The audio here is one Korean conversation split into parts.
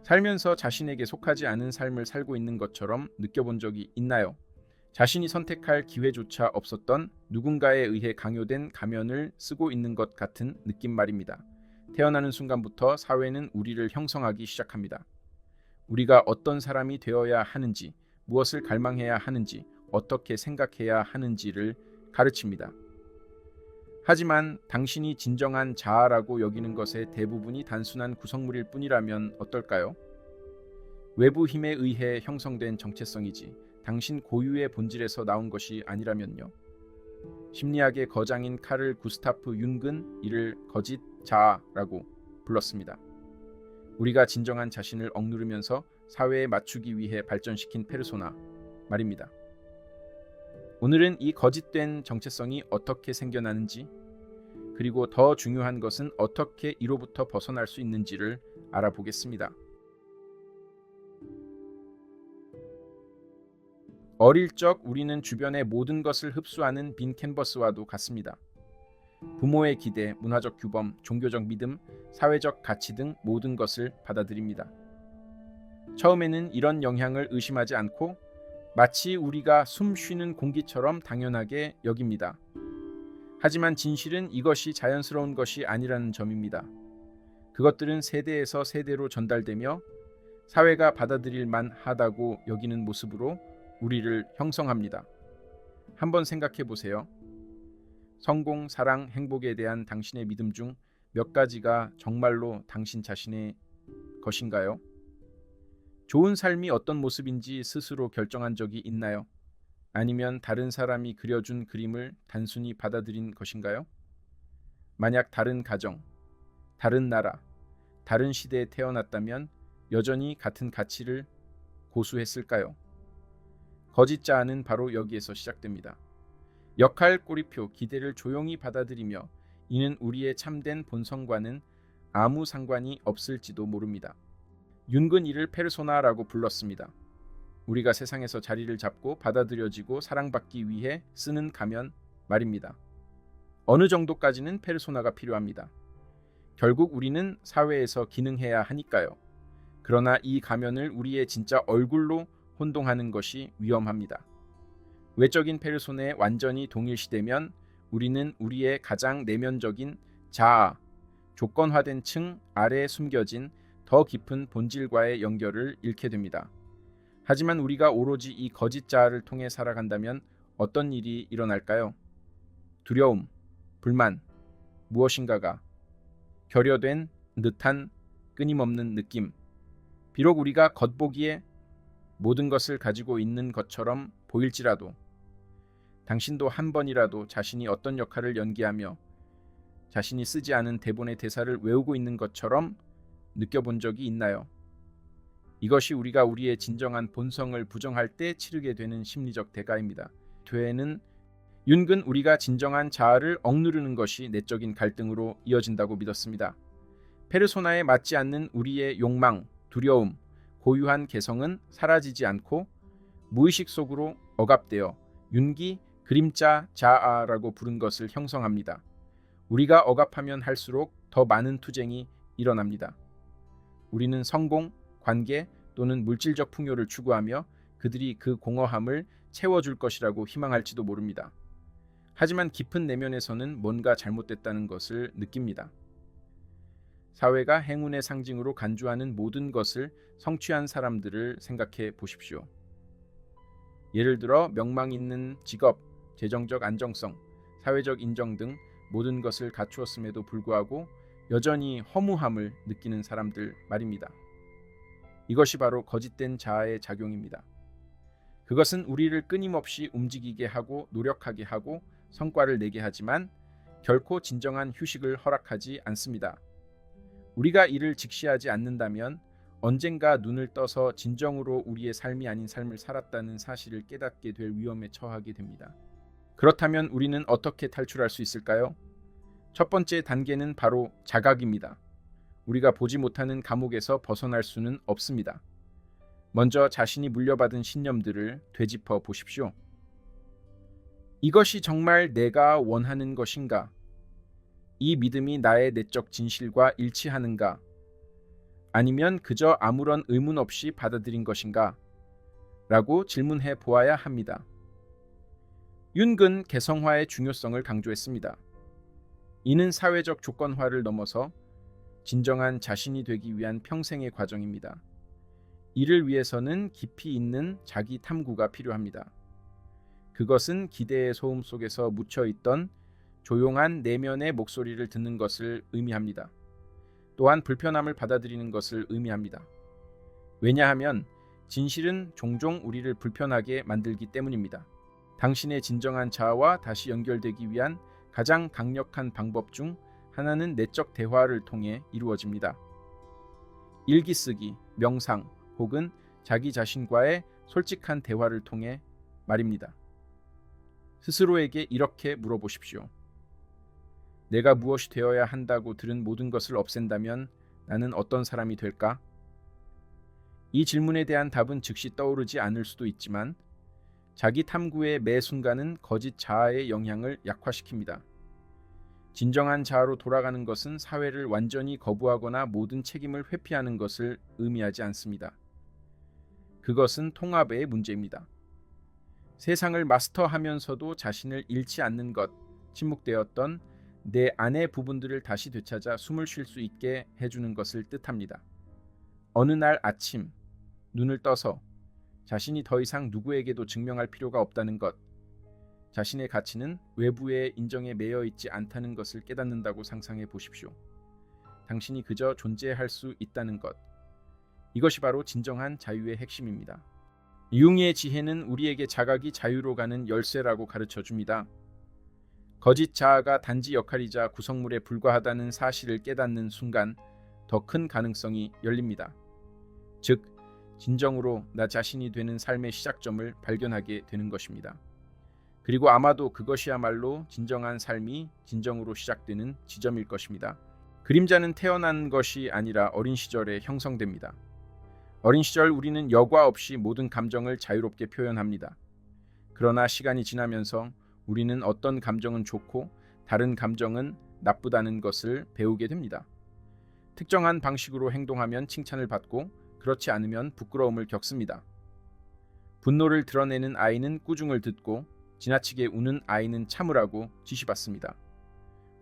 살면서 자신에게 속하지 않은 삶을 살고 있는 것처럼 느껴본 적이 있나요? 자신이 선택할 기회조차 없었던 누군가에 의해 강요된 가면을 쓰고 있는 것 같은 느낌 말입니다. 태어나는 순간부터 사회는 우리를 형성하기 시작합니다. 우리가 어떤 사람이 되어야 하는지, 무엇을 갈망해야 하는지, 어떻게 생각해야 하는지를 가르칩니다. 하지만 당신이 진정한 자아라고 여기는 것의 대부분이 단순한 구성물일 뿐이라면 어떨까요? 외부 힘에 의해 형성된 정체성이지 당신 고유의 본질에서 나온 것이 아니라면요. 심리학의 거장인 카를 구스타프 융은 이를 거짓 자아라고 불렀습니다. 우리가 진정한 자신을 억누르면서 사회에 맞추기 위해 발전시킨 페르소나 말입니다. 오늘은 이 거짓된 정체성이 어떻게 생겨나는지, 그리고 더 중요한 것은 어떻게 이로부터 벗어날 수 있는지를 알아보겠습니다. 어릴 적 우리는 주변의 모든 것을 흡수하는 빈 캔버스와도 같습니다. 부모의 기대, 문화적 규범, 종교적 믿음, 사회적 가치 등 모든 것을 받아들입니다. 처음에는 이런 영향을 의심하지 않고 마치 우리가 숨 쉬는 공기처럼 당연하게 여깁니다. 하지만 진실은 이것이 자연스러운 것이 아니라는 점입니다. 그것들은 세대에서 세대로 전달되며 사회가 받아들일 만하다고 여기는 모습으로 우리를 형성합니다. 한번 생각해 보세요. 성공, 사랑, 행복에 대한 당신의 믿음 중 몇 가지가 정말로 당신 자신의 것인가요? 좋은 삶이 어떤 모습인지 스스로 결정한 적이 있나요? 아니면 다른 사람이 그려준 그림을 단순히 받아들인 것인가요? 만약 다른 가정, 다른 나라, 다른 시대에 태어났다면 여전히 같은 가치를 고수했을까요? 거짓 자아는 바로 여기에서 시작됩니다. 역할, 꼬리표, 기대를 조용히 받아들이며 이는 우리의 참된 본성과는 아무 상관이 없을지도 모릅니다. 융은 이를 페르소나라고 불렀습니다. 우리가 세상에서 자리를 잡고 받아들여지고 사랑받기 위해 쓰는 가면 말입니다. 어느 정도까지는 페르소나가 필요합니다. 결국 우리는 사회에서 기능해야 하니까요. 그러나 이 가면을 우리의 진짜 얼굴로 혼동하는 것이 위험합니다. 외적인 페르소나에 완전히 동일시되면 우리는 우리의 가장 내면적인 자아, 조건화된 층 아래에 숨겨진 더 깊은 본질과의 연결을 잃게 됩니다. 하지만 우리가 오로지 이 거짓 자아를 통해 살아간다면 어떤 일이 일어날까요? 두려움, 불만, 무엇인가가 결여된 듯한 끊임없는 느낌. 비록 우리가 겉보기에 모든 것을 가지고 있는 것처럼 보일지라도 당신도 한 번이라도 자신이 어떤 역할을 연기하며 자신이 쓰지 않은 대본의 대사를 외우고 있는 것처럼 느껴본 적이 있나요? 이것이 우리가 우리의 진정한 본성을 부정할 때 치르게 되는 심리적 대가입니다. 융은 우리가 진정한 자아를 억누르는 것이 내적인 갈등으로 이어진다고 믿었습니다. 페르소나에 맞지 않는 우리의 욕망, 두려움, 고유한 개성은 사라지지 않고 무의식 속으로 억압되어 융이 그림자 자아라고 부른 것을 형성합니다. 우리가 억압하면 할수록 더 많은 투쟁이 일어납니다. 우리는 성공, 관계 또는 물질적 풍요를 추구하며 그들이 그 공허함을 채워줄 것이라고 희망할지도 모릅니다. 하지만 깊은 내면에서는 뭔가 잘못됐다는 것을 느낍니다. 사회가 행운의 상징으로 간주하는 모든 것을 성취한 사람들을 생각해 보십시오. 예를 들어 명망 있는 직업, 재정적 안정성, 사회적 인정 등 모든 것을 갖추었음에도 불구하고 여전히 허무함을 느끼는 사람들 말입니다. 이것이 바로 거짓된 자아의 작용입니다. 그것은 우리를 끊임없이 움직이게 하고 노력하게 하고 성과를 내게 하지만 결코 진정한 휴식을 허락하지 않습니다. 우리가 이를 직시하지 않는다면 언젠가 눈을 떠서 진정으로 우리의 삶이 아닌 삶을 살았다는 사실을 깨닫게 될 위험에 처하게 됩니다. 그렇다면 우리는 어떻게 탈출할 수 있을까요? 첫 번째 단계는 바로 자각입니다. 우리가 보지 못하는 감옥에서 벗어날 수는 없습니다. 먼저 자신이 물려받은 신념들을 되짚어 보십시오. 이것이 정말 내가 원하는 것인가? 이 믿음이 나의 내적 진실과 일치하는가? 아니면 그저 아무런 의문 없이 받아들인 것인가? 라고 질문해 보아야 합니다. 윤근 개성화의 중요성을 강조했습니다. 이는 사회적 조건화를 넘어서 진정한 자신이 되기 위한 평생의 과정입니다. 이를 위해서는 깊이 있는 자기 탐구가 필요합니다. 그것은 기대의 소음 속에서 묻혀있던 조용한 내면의 목소리를 듣는 것을 의미합니다. 또한 불편함을 받아들이는 것을 의미합니다. 왜냐하면 진실은 종종 우리를 불편하게 만들기 때문입니다. 당신의 진정한 자아와 다시 연결되기 위한 가장 강력한 방법 중 하나는 내적 대화를 통해 이루어집니다. 일기 쓰기, 명상 혹은 자기 자신과의 솔직한 대화를 통해 말입니다. 스스로에게 이렇게 물어보십시오. 내가 무엇이 되어야 한다고 들은 모든 것을 없앤다면 나는 어떤 사람이 될까? 이 질문에 대한 답은 즉시 떠오르지 않을 수도 있지만 자기 탐구의 매 순간은 거짓 자아의 영향을 약화시킵니다. 진정한 자아로 돌아가는 것은 사회를 완전히 거부하거나 모든 책임을 회피하는 것을 의미하지 않습니다. 그것은 통합의 문제입니다. 세상을 마스터하면서도 자신을 잃지 않는 것, 침묵되었던 내 안의 부분들을 다시 되찾아 숨을 쉴 수 있게 해주는 것을 뜻합니다. 어느 날 아침 눈을 떠서 자신이 더 이상 누구에게도 증명할 필요가 없다는 것, 자신의 가치는 외부의 인정에 매여 있지 않다는 것을 깨닫는다고 상상해 보십시오. 당신이 그저 존재할 수 있다는 것, 이것이 바로 진정한 자유의 핵심입니다. 융의 지혜는 우리에게 자각이 자유로 가는 열쇠라고 가르쳐 줍니다. 거짓 자아가 단지 역할이자 구성물에 불과하다는 사실을 깨닫는 순간 더 큰 가능성이 열립니다. 즉, 진정으로 나 자신이 되는 삶의 시작점을 발견하게 되는 것입니다. 그리고 아마도 그것이야말로 진정한 삶이 진정으로 시작되는 지점일 것입니다. 그림자는 태어난 것이 아니라 어린 시절에 형성됩니다. 어린 시절 우리는 여과 없이 모든 감정을 자유롭게 표현합니다. 그러나 시간이 지나면서 우리는 어떤 감정은 좋고 다른 감정은 나쁘다는 것을 배우게 됩니다. 특정한 방식으로 행동하면 칭찬을 받고 그렇지 않으면 부끄러움을 겪습니다. 분노를 드러내는 아이는 꾸중을 듣고 지나치게 우는 아이는 참으라고 지시받습니다.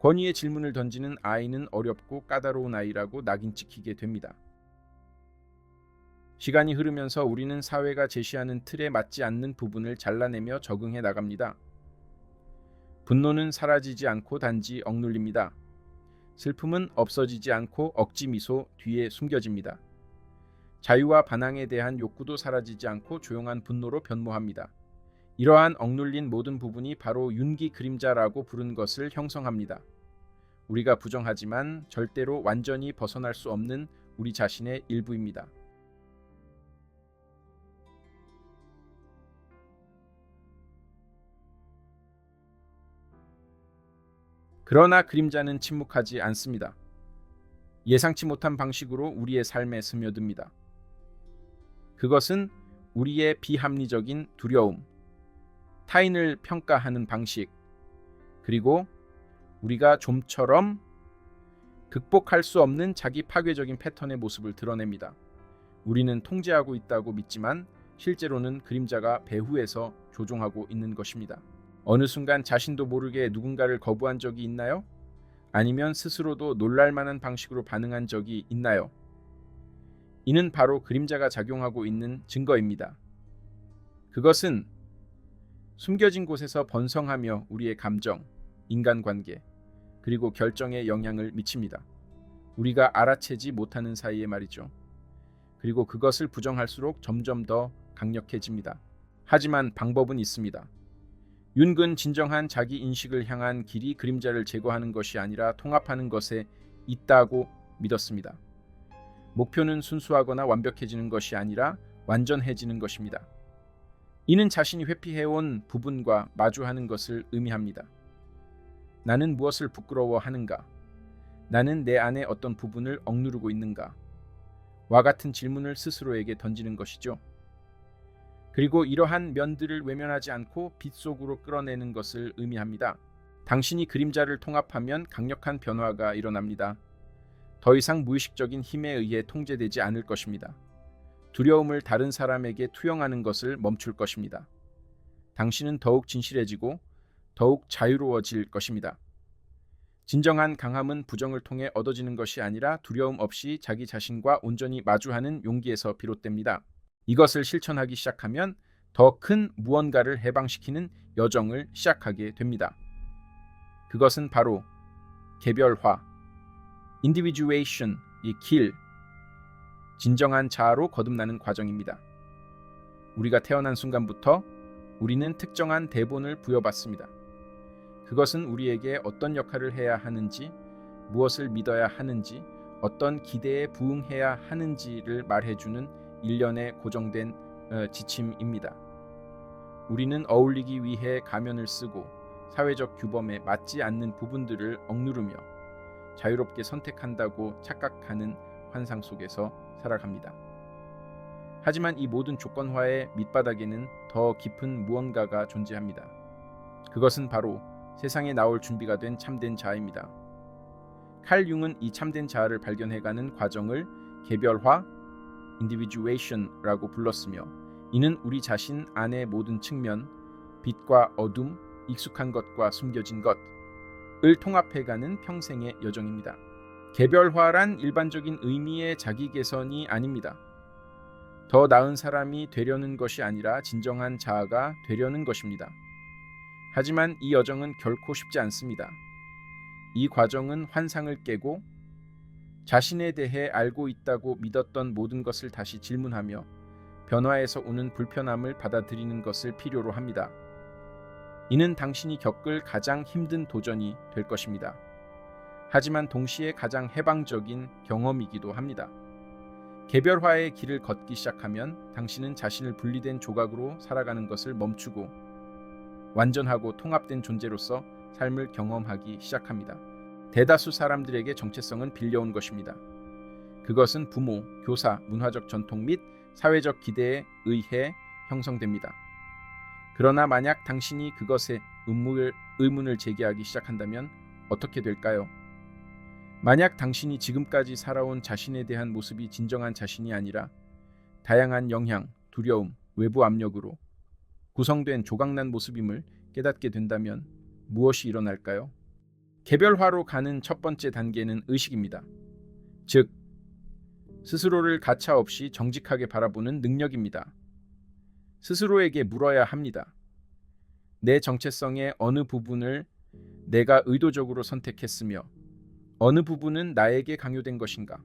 권위의 질문을 던지는 아이는 어렵고 까다로운 아이라고 낙인 찍히게 됩니다. 시간이 흐르면서 우리는 사회가 제시하는 틀에 맞지 않는 부분을 잘라내며 적응해 나갑니다. 분노는 사라지지 않고 단지 억눌립니다. 슬픔은 없어지지 않고 억지 미소 뒤에 숨겨집니다. 자유와 반항에 대한 욕구도 사라지지 않고 조용한 분노로 변모합니다. 이러한 억눌린 모든 부분이 바로 윤기 그림자라고 부른 것을 형성합니다. 우리가 부정하지만 절대로 완전히 벗어날 수 없는 우리 자신의 일부입니다. 그러나 그림자는 침묵하지 않습니다. 예상치 못한 방식으로 우리의 삶에 스며듭니다. 그것은 우리의 비합리적인 두려움, 타인을 평가하는 방식, 그리고 우리가 좀처럼 극복할 수 없는 자기 파괴적인 패턴의 모습을 드러냅니다. 우리는 통제하고 있다고 믿지만 실제로는 그림자가 배후에서 조종하고 있는 것입니다. 어느 순간 자신도 모르게 누군가를 거부한 적이 있나요? 아니면 스스로도 놀랄만한 방식으로 반응한 적이 있나요? 이는 바로 그림자가 작용하고 있는 증거입니다. 그것은 숨겨진 곳에서 번성하며 우리의 감정, 인간관계, 그리고 결정에 영향을 미칩니다. 우리가 알아채지 못하는 사이에 말이죠. 그리고 그것을 부정할수록 점점 더 강력해집니다. 하지만 방법은 있습니다. 윤근 진정한 자기 인식을 향한 길이 그림자를 제거하는 것이 아니라 통합하는 것에 있다고 믿었습니다. 목표는 순수하거나 완벽해지는 것이 아니라 완전해지는 것입니다. 이는 자신이 회피해온 부분과 마주하는 것을 의미합니다. 나는 무엇을 부끄러워하는가? 나는 내 안에 어떤 부분을 억누르고 있는가? 와 같은 질문을 스스로에게 던지는 것이죠. 그리고 이러한 면들을 외면하지 않고 빛 속으로 끌어내는 것을 의미합니다. 당신이 그림자를 통합하면 강력한 변화가 일어납니다. 더 이상 무의식적인 힘에 의해 통제되지 않을 것입니다. 두려움을 다른 사람에게 투영하는 것을 멈출 것입니다. 당신은 더욱 진실해지고 더욱 자유로워질 것입니다. 진정한 강함은 부정을 통해 얻어지는 것이 아니라 두려움 없이 자기 자신과 온전히 마주하는 용기에서 비롯됩니다. 이것을 실천하기 시작하면 더 큰 무언가를 해방시키는 여정을 시작하게 됩니다. 그것은 바로 개별화, individuation의 길, 진정한 자아로 거듭나는 과정입니다. 우리가 태어난 순간부터 우리는 특정한 대본을 부여받습니다. 그것은 우리에게 어떤 역할을 해야 하는지, 무엇을 믿어야 하는지, 어떤 기대에 부응해야 하는지를 말해주는 일련의 고정된 지침입니다. 우리는 어울리기 위해 가면을 쓰고 사회적 규범에 맞지 않는 부분들을 억누르며 자유롭게 선택한다고 착각하는 환상 속에서 살아갑니다. 하지만 이 모든 조건화의 밑바닥에는 더 깊은 무언가가 존재합니다. 그것은 바로 세상에 나올 준비가 된 참된 자아입니다. 칼 융은 이 참된 자아를 발견해가는 과정을 개별화, individuation라고 불렀으며, 이는 우리 자신 안의 모든 측면, 빛과 어둠, 익숙한 것과 숨겨진 것을 통합해가는 평생의 여정입니다. 개별화란 일반적인 의미의 자기 개선이 아닙니다. 더 나은 사람이 되려는 것이 아니라 진정한 자아가 되려는 것입니다. 하지만 이 여정은 결코 쉽지 않습니다. 이 과정은 환상을 깨고 자신에 대해 알고 있다고 믿었던 모든 것을 다시 질문하며 변화에서 오는 불편함을 받아들이는 것을 필요로 합니다. 이는 당신이 겪을 가장 힘든 도전이 될 것입니다. 하지만 동시에 가장 해방적인 경험이기도 합니다. 개별화의 길을 걷기 시작하면 당신은 자신을 분리된 조각으로 살아가는 것을 멈추고 완전하고 통합된 존재로서 삶을 경험하기 시작합니다. 대다수 사람들에게 정체성은 빌려온 것입니다. 그것은 부모, 교사, 문화적 전통 및 사회적 기대에 의해 형성됩니다. 그러나 만약 당신이 그것에 의문을 제기하기 시작한다면 어떻게 될까요? 만약 당신이 지금까지 살아온 자신에 대한 모습이 진정한 자신이 아니라 다양한 영향, 두려움, 외부 압력으로 구성된 조각난 모습임을 깨닫게 된다면 무엇이 일어날까요? 개별화로 가는 첫 번째 단계는 의식입니다. 즉, 스스로를 가차없이 정직하게 바라보는 능력입니다. 스스로에게 물어야 합니다. 내 정체성의 어느 부분을 내가 의도적으로 선택했으며 어느 부분은 나에게 강요된 것인가?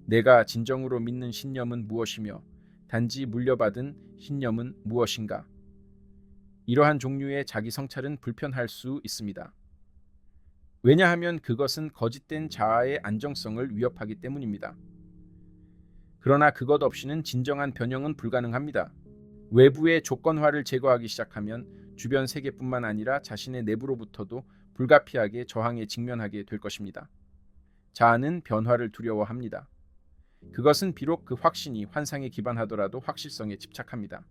내가 진정으로 믿는 신념은 무엇이며 단지 물려받은 신념은 무엇인가? 이러한 종류의 자기 성찰은 불편할 수 있습니다. 왜냐하면 그것은 거짓된 자아의 안정성을 위협하기 때문입니다. 그러나 그것 없이는 진정한 변형은 불가능합니다. 외부의 조건화를 제거하기 시작하면 주변 세계뿐만 아니라 자신의 내부로부터도 불가피하게 저항에 직면하게 될 것입니다. 자아는 변화를 두려워합니다. 그것은 비록 그 확신이 환상에 기반하더라도 확실성에 집착합니다.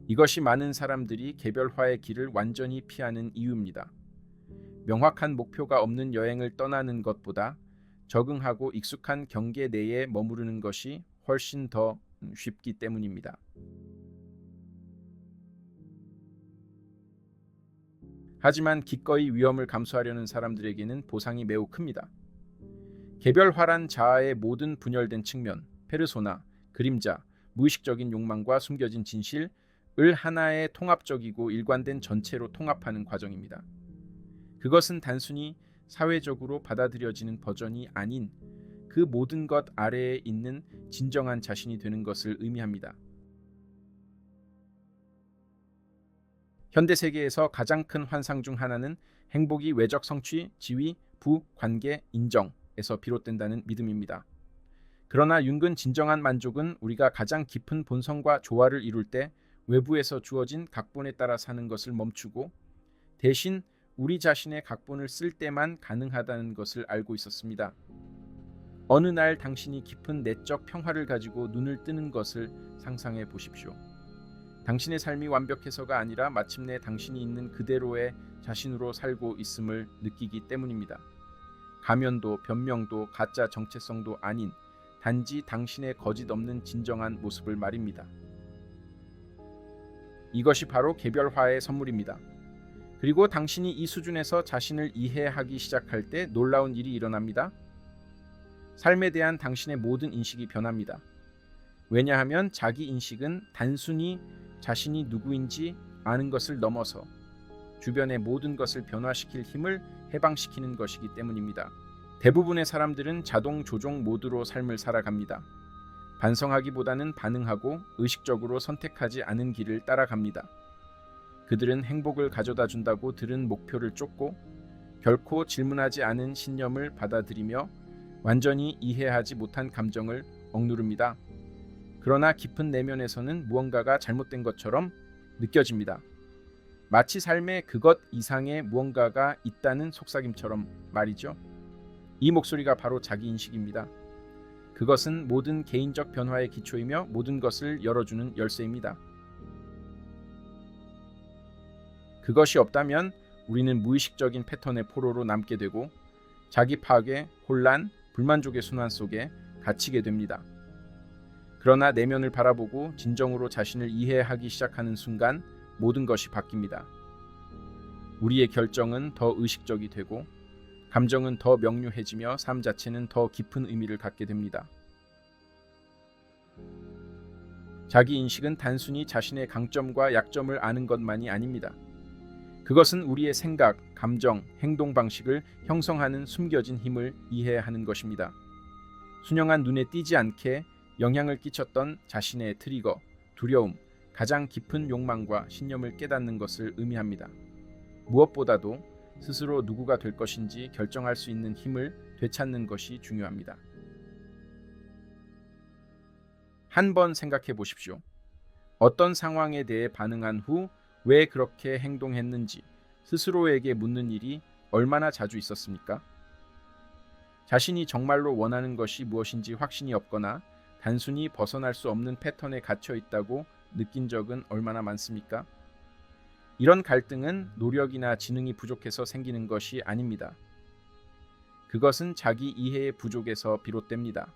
이것이 많은 사람들이 개별화의 길을 완전히 피하는 이유입니다. 명확한 목표가 없는 여행을 떠나는 것보다 적응하고 익숙한 경계 내에 머무르는 것이 훨씬 더 쉽기 때문입니다. 하지만 기꺼이 위험을 감수하려는 사람들에게는 보상이 매우 큽니다. 개별화란 자아의 모든 분열된 측면, 페르소나, 그림자, 무의식적인 욕망과 숨겨진 진실을 하나의 통합적이고 일관된 전체로 통합하는 과정입니다. 그것은 단순히 사회적으로 받아들여지는 버전이 아닌 그 모든 것 아래에 있는 진정한 자신이 되는 것을 의미합니다. 현대 세계에서 가장 큰 환상 중 하나는 행복이 외적 성취, 지위, 부, 관계, 인정에서 비롯된다는 믿음입니다. 그러나 윤근 진정한 만족은 우리가 가장 깊은 본성과 조화를 이룰 때 외부에서 주어진 각본에 따라 사는 것을 멈추고 대신 우리 자신의 각본을 쓸 때만 가능하다는 것을 알고 있었습니다. 어느 날 당신이 깊은 내적 평화를 가지고 눈을 뜨는 것을 상상해 보십시오. 당신의 삶이 완벽해서가 아니라 마침내 당신이 있는 그대로의 자신으로 살고 있음을 느끼기 때문입니다. 가면도 변명도 가짜 정체성도 아닌 단지 당신의 거짓 없는 진정한 모습을 말입니다. 이것이 바로 개별화의 선물입니다. 그리고 당신이 이 수준에서 자신을 이해하기 시작할 때 놀라운 일이 일어납니다. 삶에 대한 당신의 모든 인식이 변합니다. 왜냐하면 자기 인식은 단순히 자신이 누구인지 아는 것을 넘어서 주변의 모든 것을 변화시킬 힘을 해방시키는 것이기 때문입니다. 대부분의 사람들은 자동 조종 모드로 삶을 살아갑니다. 반성하기보다는 반응하고 의식적으로 선택하지 않은 길을 따라갑니다. 그들은 행복을 가져다 준다고 들은 목표를 쫓고 결코 질문하지 않은 신념을 받아들이며 완전히 이해하지 못한 감정을 억누릅니다. 그러나 깊은 내면에서는 무언가가 잘못된 것처럼 느껴집니다. 마치 삶에 그것 이상의 무언가가 있다는 속삭임처럼 말이죠. 이 목소리가 바로 자기인식입니다. 그것은 모든 개인적 변화의 기초이며 모든 것을 열어주는 열쇠입니다. 그것이 없다면 우리는 무의식적인 패턴의 포로로 남게 되고 자기 파괴, 혼란, 불만족의 순환 속에 갇히게 됩니다. 그러나 내면을 바라보고 진정으로 자신을 이해하기 시작하는 순간 모든 것이 바뀝니다. 우리의 결정은 더 의식적이 되고 감정은 더 명료해지며 삶 자체는 더 깊은 의미를 갖게 됩니다. 자기 인식은 단순히 자신의 강점과 약점을 아는 것만이 아닙니다. 그것은 우리의 생각, 감정, 행동 방식을 형성하는 숨겨진 힘을 이해하는 것입니다. 순영한 눈에 띄지 않게 영향을 끼쳤던 자신의 트리거, 두려움, 가장 깊은 욕망과 신념을 깨닫는 것을 의미합니다. 무엇보다도 스스로 누구가 될 것인지 결정할 수 있는 힘을 되찾는 것이 중요합니다. 한번 생각해 보십시오. 어떤 상황에 대해 반응한 후 왜 그렇게 행동했는지 스스로에게 묻는 일이 얼마나 자주 있었습니까? 자신이 정말로 원하는 것이 무엇인지 확신이 없거나 단순히 벗어날 수 없는 패턴에 갇혀 있다고 느낀 적은 얼마나 많습니까? 이런 갈등은 노력이나 지능이 부족해서 생기는 것이 아닙니다. 그것은 자기 이해의 부족에서 비롯됩니다.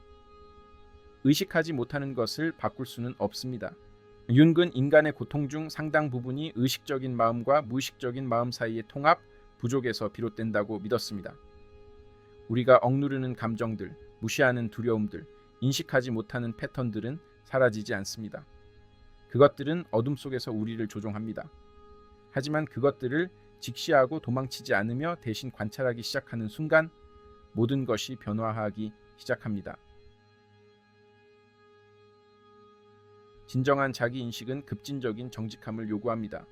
의식하지 못하는 것을 바꿀 수는 없습니다. 윤근 인간의 고통 중 상당 부분이 의식적인 마음과 무의식적인 마음 사이의 통합, 부족에서 비롯된다고 믿었습니다. 우리가 억누르는 감정들, 무시하는 두려움들, 인식하지 못하는 패턴들은 사라지지 않습니다. 그것들은 어둠 속에서 우리를 조종합니다. 하지만 그것들을 직시하고 도망치지 않으며 대신 관찰하기 시작하는 순간 모든 것이 변화하기 시작합니다. 진정한 자기인식은 급진적인 정직함을 요구합니다.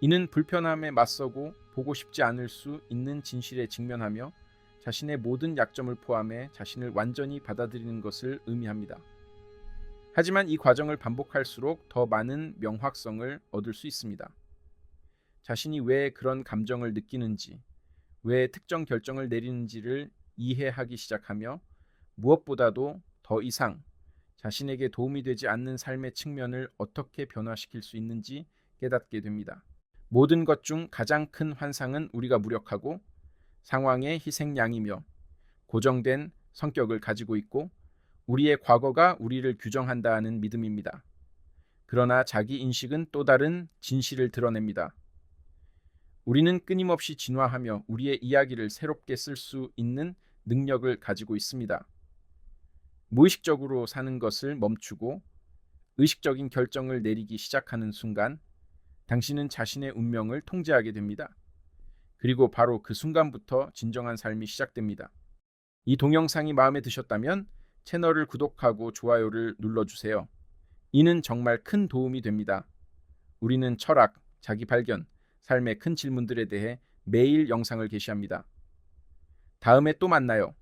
이는 불편함에 맞서고 보고 싶지 않을 수 있는 진실에 직면하며 자신의 모든 약점을 포함해 자신을 완전히 받아들이는 것을 의미합니다. 하지만 이 과정을 반복할수록 더 많은 명확성을 얻을 수 있습니다. 자신이 왜 그런 감정을 느끼는지, 왜 특정 결정을 내리는지를 이해하기 시작하며 무엇보다도 더 이상 자신에게 도움이 되지 않는 삶의 측면을 어떻게 변화시킬 수 있는지 깨닫게 됩니다. 모든 것 중 가장 큰 환상은 우리가 무력하고 상황의 희생양이며 고정된 성격을 가지고 있고 우리의 과거가 우리를 규정한다는 믿음입니다. 그러나 자기 인식은 또 다른 진실을 드러냅니다. 우리는 끊임없이 진화하며 우리의 이야기를 새롭게 쓸 수 있는 능력을 가지고 있습니다. 무의식적으로 사는 것을 멈추고 의식적인 결정을 내리기 시작하는 순간 당신은 자신의 운명을 통제하게 됩니다. 그리고 바로 그 순간부터 진정한 삶이 시작됩니다. 이 동영상이 마음에 드셨다면 채널을 구독하고 좋아요를 눌러주세요. 이는 정말 큰 도움이 됩니다. 우리는 철학, 자기 발견, 삶의 큰 질문들에 대해 매일 영상을 게시합니다. 다음에 또 만나요.